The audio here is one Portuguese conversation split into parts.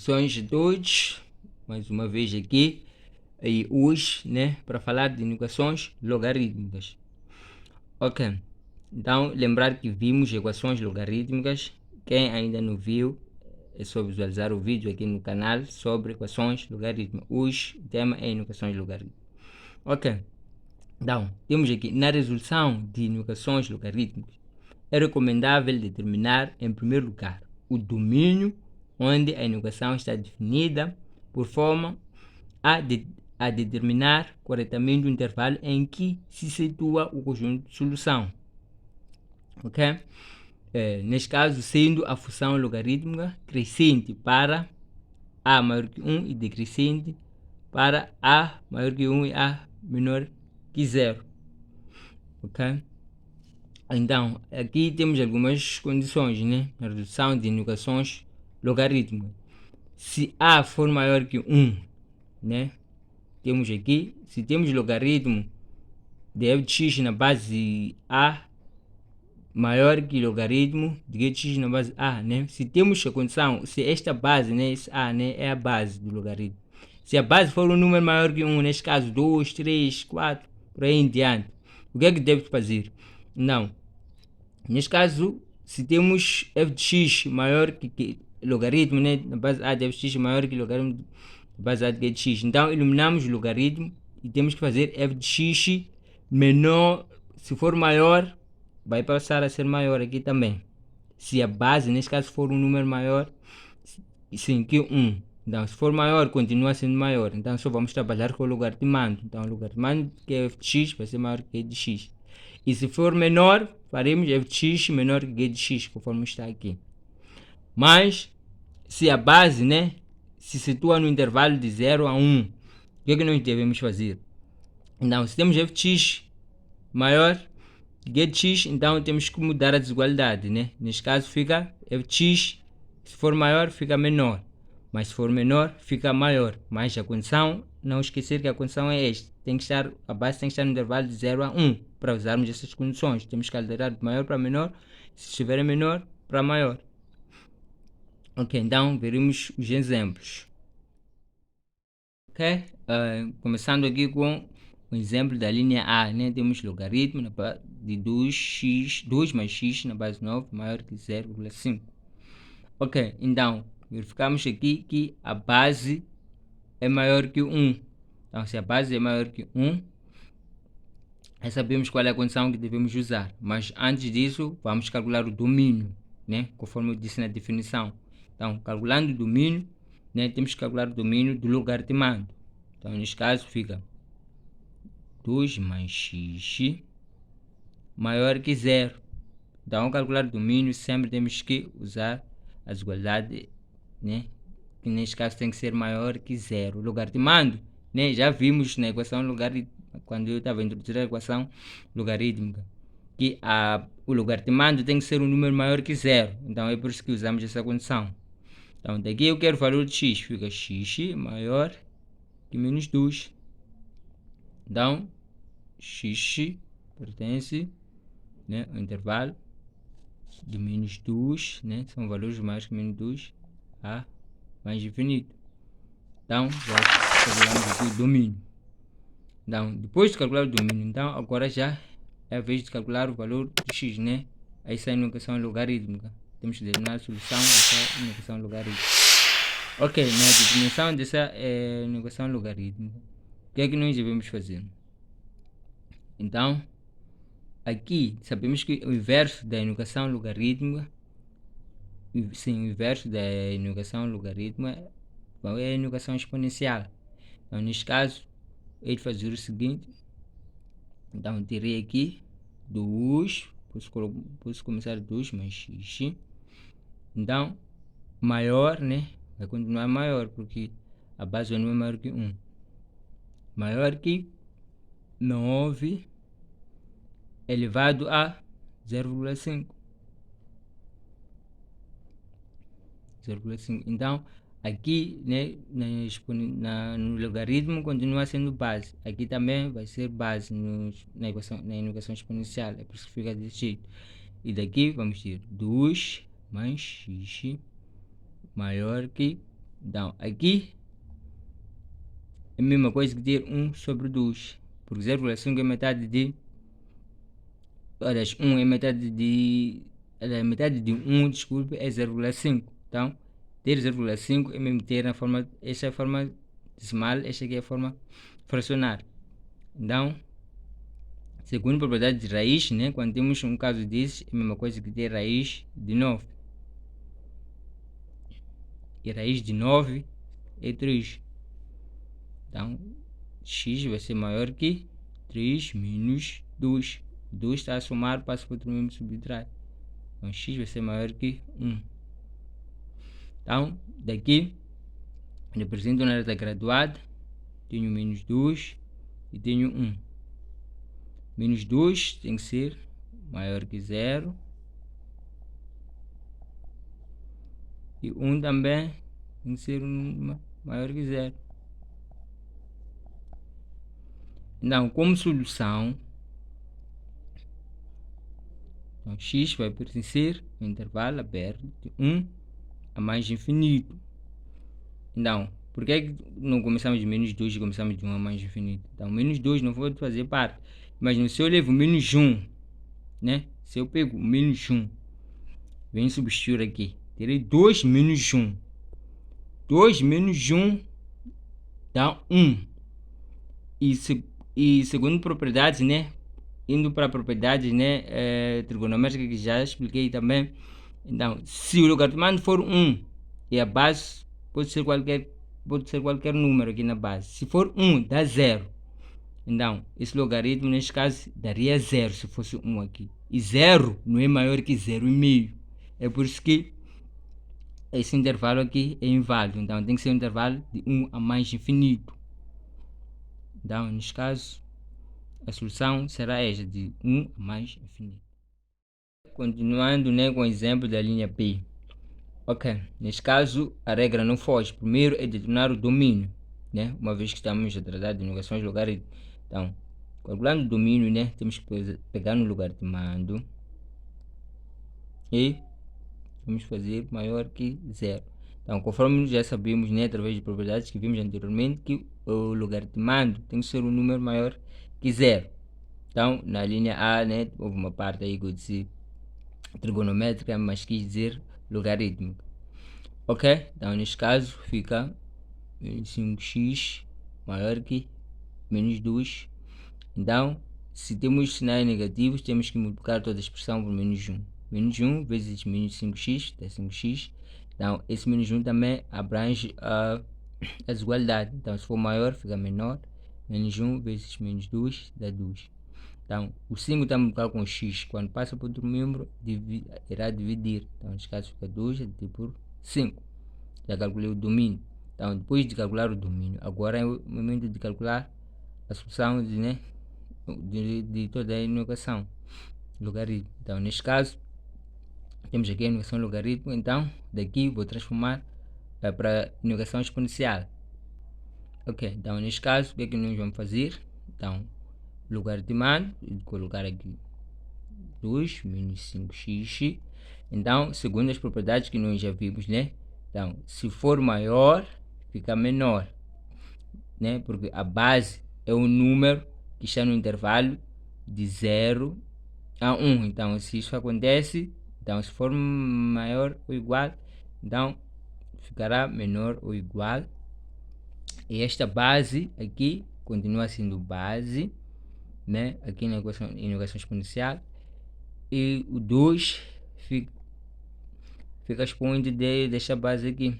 Saudações a todos, mais uma vez aqui, e hoje, para falar de equações logarítmicas. Ok, então lembrar que vimos equações logarítmicas. Quem ainda não viu, é só visualizar o vídeo aqui no canal sobre equações logarítmicas. Hoje o tema é equações logarítmicas. Ok, então temos aqui, na resolução de equações logarítmicas, é recomendável determinar, em primeiro lugar, o domínio onde a equação está definida, por forma a determinar corretamente o intervalo em que se situa o conjunto de solução. Ok? Neste caso, sendo a função logarítmica crescente para a maior que 1 e decrescente para a maior que 1 e a menor que 0. Ok? Então, aqui temos algumas condições, na redução de equações logarítmicas. Se a for maior que 1, temos aqui, se temos logaritmo de f de x na base a maior que logaritmo de g de x na base a, se temos a condição, se esta base, esse a, é a base do logaritmo. Se a base for um número maior que 1, neste caso 2, 3, 4, por aí em diante, o que é que deve fazer? Não. Neste caso, se temos f de x maior que logaritmo, na base a de f de x maior que logaritmo da base a de g de x, então eliminamos o logaritmo e temos que fazer f de x menor. Se for maior, vai passar a ser maior aqui também. Se a base, neste caso, for um número maior, sim, que 1. Então, se for maior, continua sendo maior. Então, só vamos trabalhar com o logaritmando. Então, o logaritmando que é f de x vai ser maior que g de x. E se for menor, faremos f de x menor que g de x, conforme está aqui. Mas, se a base, se situa no intervalo de 0 a 1, o que é que nós devemos fazer? Então, se temos f de x maior que g de x, então temos que mudar a desigualdade, Neste caso, fica f de x, se for maior, fica menor. Mas se for menor, fica maior. Mas a condição, não esquecer que a condição é esta. A base tem que estar no intervalo de 0 a 1. Para usarmos essas condições, temos que alterar de maior para menor. Se estiver menor, para maior. Ok, então veremos os exemplos. Ok, começando aqui com o exemplo da linha A, temos logaritmo de 2 mais x na base 9 maior que 0,5. Ok, então verificamos aqui que a base é maior que 1. Então, se a base é maior que 1, já sabemos qual é a condição que devemos usar. Mas antes disso, vamos calcular o domínio, conforme eu disse na definição. Então, calculando o domínio, temos que calcular o domínio do logaritmando. Então, neste caso, fica 2 mais x maior que 0. Então, ao calcular o domínio, sempre temos que usar a desigualdade, que neste caso tem que ser maior que 0. Logaritmando, já vimos na equação logarítmica, quando eu estava a introduzir a equação logarítmica, que o logaritmando tem que ser um número maior que 0. Então, é por isso que usamos essa condição. Então, daqui eu quero o valor de x, fica x maior que menos 2. Então, x pertence ao intervalo de menos 2, são valores maiores que menos 2 a mais infinito. Então, já calculamos aqui o domínio. Então, depois de calcular o domínio, então agora já é a vez de calcular o valor de x, Aí sai uma equação logarítmica. Temos que determinar a solução dessa equação logarítmica. Ok, na determinação dessa equação logarítmica, o que é que nós devemos fazer? Então, aqui sabemos que o inverso da equação logarítmica, o inverso da equação logarítmica é a equação exponencial. Então, neste caso, ele fazer o seguinte. Então, terei aqui 2, posso começar 2 mais x. Então, maior, vai continuar maior, porque a base não é maior que 1. Maior que 9 elevado a 0,5. Então, aqui, no logaritmo continua sendo base. Aqui também vai ser base na equação exponencial. É por isso que fica desse jeito. E daqui vamos ter 2 mais x maior que Então, aqui é a mesma coisa que ter 1 sobre 2. Porque 0,5 é metade de... Aliás, 1 é metade de... metade de 1, desculpe, é 0,5. Então, ter 0,5 é mesmo ter na forma... Esta é a forma decimal, esta aqui é a forma fracionária. Então, segundo propriedade de raiz, né, quando temos um caso desses, é a mesma coisa que ter raiz de 9. E raiz de 9 é 3. Então, x vai ser maior que 3 menos 2. 2 está a somar, passa para outro membro subtrai. Então, x vai ser maior que 1. Então, daqui, represento na reta graduada, tenho menos 2 e tenho 1. Menos 2 tem que ser maior que 0. E 1 também tem que ser maior que 0. Então, como solução, então, x vai pertencer ao intervalo aberto de 1 a mais infinito. Então, por que não começamos de menos 2 e começamos de 1 a mais infinito? Então, menos 2 não pode fazer parte. Imagina, se eu levo menos 1, né? Se eu pego menos 1, venho substituir aqui. Terei 2 menos 1. 2 menos 1 dá 1. E segundo propriedades, né? Indo para propriedades, né? Trigonométricas que já expliquei também. Então, se o logaritmando for 1 e a base pode ser qualquer número aqui na base. Se for 1, dá 0. Então, esse logaritmo, neste caso, daria 0 se fosse 1 aqui. E 0 não é maior que 0,5. É por isso que esse intervalo aqui é inválido. Então, tem que ser um intervalo de 1 a mais infinito. Então, neste caso, a solução será esta, de 1 a mais infinito. Continuando, né, com o exemplo da linha P. Ok, neste caso a regra não foge. Primeiro é determinar o domínio, né? Uma vez que estamos a tratar de inovações logarítmicas. Então, calculando o domínio, né? Temos que pegar no logaritmando e vamos fazer maior que 0. Então, conforme já sabemos, né, através de propriedades que vimos anteriormente, que o logaritmando tem que ser um número maior que 0. Então, na linha A, né, houve uma parte aí que eu disse trigonométrica, mas quis dizer logarítmica. Ok? Então, neste caso, fica 5x maior que menos 2. Então, se temos sinais negativos, temos que multiplicar toda a expressão por menos 1. Menos 1 vezes menos 5x dá 5x. Então, esse menos 1 também abrange a desigualdade. Então, se for maior, fica menor. Menos 1 vezes menos 2 dá 2. Então, o 5 está multiplicado com x. Quando passa para outro membro, irá dividir. Então, neste caso, fica 2 dividido por 5. Já calculei o domínio. Então, depois de calcular o domínio, agora é o momento de calcular a solução de toda a inovação logaritmo. Então, neste caso, temos aqui a inovação logaritmo. Então, daqui vou transformar para inovação exponencial. Ok, então neste caso, o que é que nós vamos fazer? Então, logaritmando, colocar aqui 2 menos 5x. Então, segundo as propriedades que nós já vimos, né? Então, se for maior, fica menor, né? Porque a base é um número que está no intervalo de 0 a 1. Então, se isso acontece, então se for maior ou igual, então ficará menor ou igual. E esta base aqui continua sendo base, né? Aqui na equação exponencial. E o 2 fica expoente desta base aqui.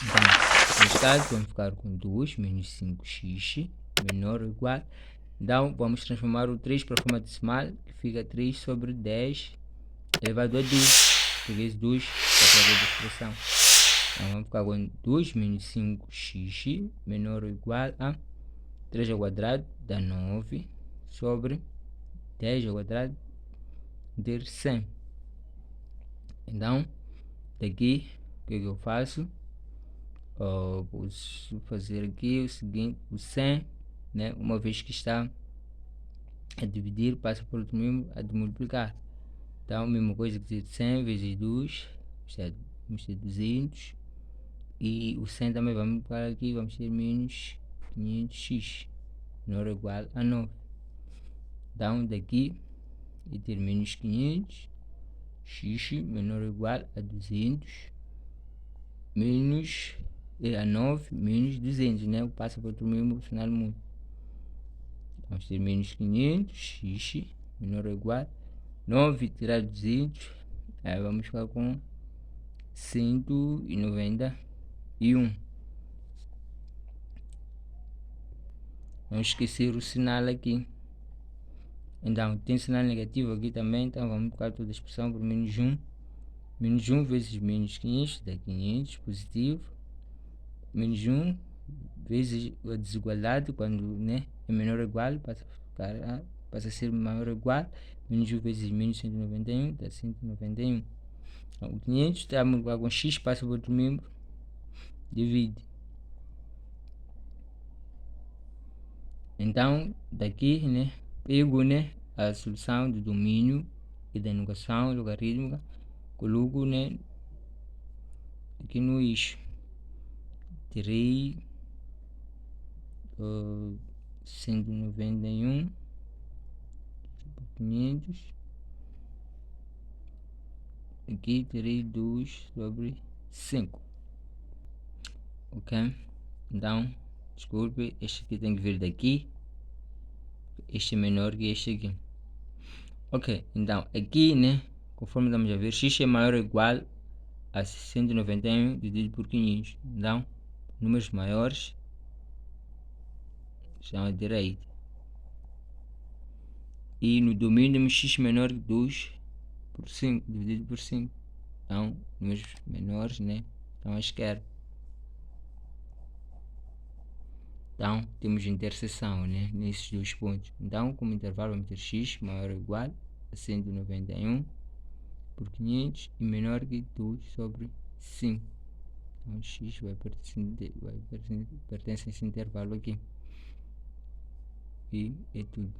Então, neste caso, vamos ficar com 2 menos 5x menor ou igual. Então, vamos transformar o 3 para a forma decimal, que fica 3 sobre 10 elevado a 2. Peguei esse 2 para fazer a expressão. Então, vamos ficar com 2 menos 5x menor ou igual a 3 ao quadrado dá 9 sobre 10 ao quadrado de 100. Então, daqui, o que eu faço? Vou fazer aqui o seguinte, o 100, né? Uma vez que está a dividir, passa por outro número a de multiplicar. Então, mesma coisa que dizer 100 vezes 2, vamos ter 200 E o 100 também vamos para aqui, vamos ter menos 500x menor ou igual a 9. Então daqui e ter menos 500 x menor ou igual a 200 menos a 9 menos 200, né? Passa para outro membro final mundo. Vamos ter menos 500 x menor ou igual a 9 tirar 200, aí vamos ficar com 191. Vamos esquecer o sinal aqui. Então tem sinal negativo aqui também, então vamos colocar toda a expressão por menos 1. Menos 1 vezes menos 500 dá 500 positivo. Menos 1 vezes a desigualdade, quando, né, é menor ou igual, passa a ser maior ou igual. Menos 1 vezes menos 191 dá 191. Então, o 500 está multiplicado com x, passa para outro membro, divide. Então daqui, né, pego, né, a solução do domínio e da equação logarítmica, coloco, né, aqui no eixo. Terei 191 por 500. Aqui terei 2 sobre 5. Ok? Então, desculpe, este aqui tem que vir daqui. Este é menor que este aqui. Ok, então aqui, né, conforme estamos a ver, x é maior ou igual a 191 dividido por 500. Então, números maiores estão à direita. E no domínio temos x menor que 2 por 5 dividido por 5. Então, números menores, né, estão à esquerda. Então, temos interseção, né, nesses dois pontos. Então, como intervalo, vamos ter x maior ou igual a 191 por 500 e menor que 2 sobre 5. Então, x vai pertencer a esse intervalo aqui. E é tudo.